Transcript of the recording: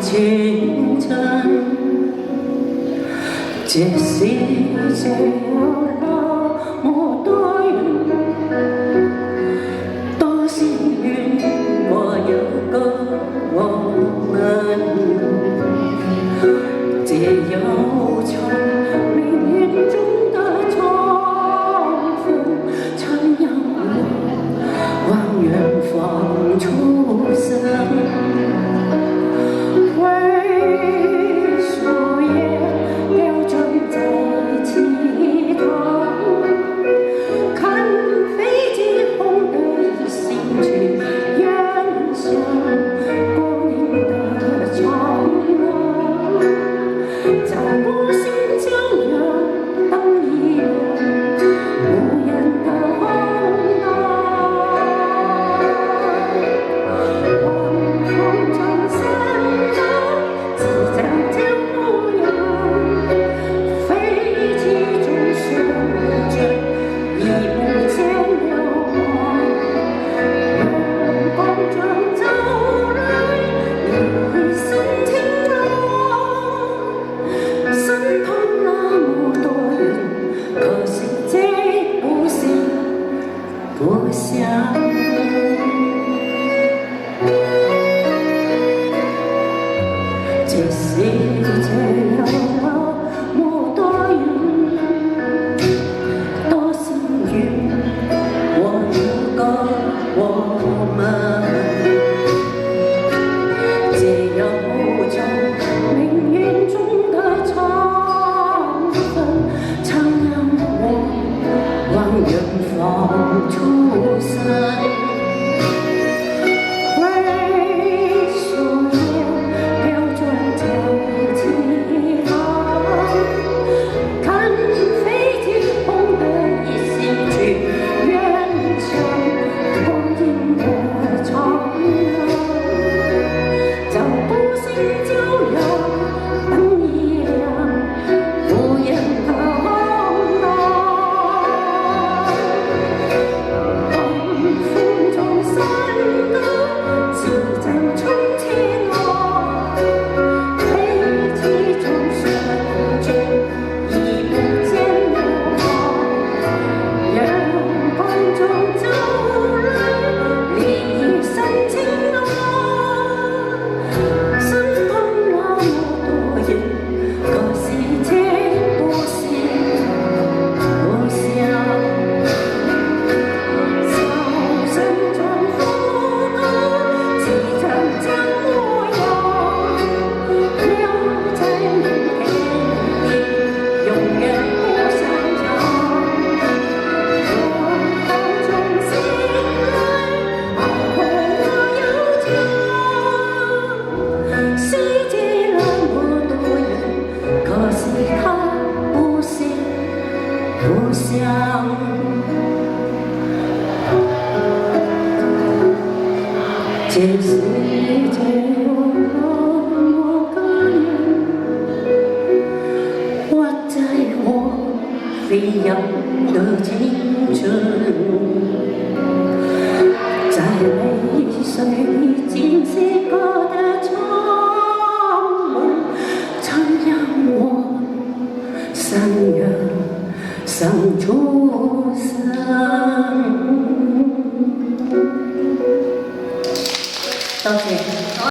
前程，這世界有那麼多人，多幸運我有個我們，這有場命運中的重逢，曾讓我往遠方出生。我想，這世界有那麼多人，多幸運我有個我們，這有種命運中的重逢，曾讓我往遠方出生。不想，這世界有那麼個人，活在我飛揚的青春，在淚水裡浸濕過的窗門，曾讓我三月生出生。多謝。